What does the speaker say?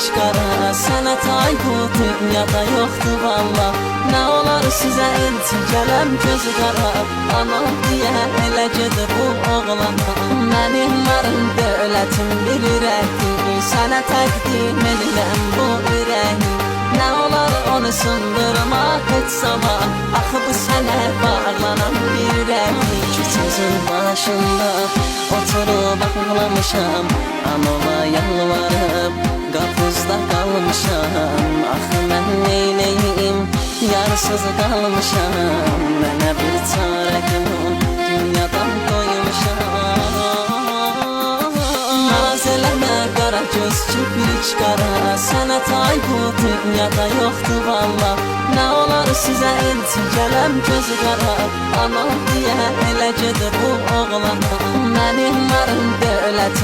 çıxara. Sənə tay bu dünyada yoxdur valla. Nə olar sizə elçi gələm gözü qara. Ana deyə elə gedir bu oğlana. Mənim varım dövlətim bir ürəkdir. Sənə təqdim edirəm bu ürəyi. Nə olar onu sındırmaq heç zaman. Axı bu sənə bağlanan bir ürəyi. Sözün başında oturub ağlamışam. Anama yalvarıb qapızda qalmışam. Axı mən neyləyim, yarsız qalmışam. Mənə bir çarə qılın, dünyadan qoymuşam. Naz eləmə qara göz kibrik qara. Sənə tay bu dünyada yoxdur valla. Nə olar sizə elçi gələm gözü qara. Ana deyə elə gedir bu oğlana. Mənim varım dövlətim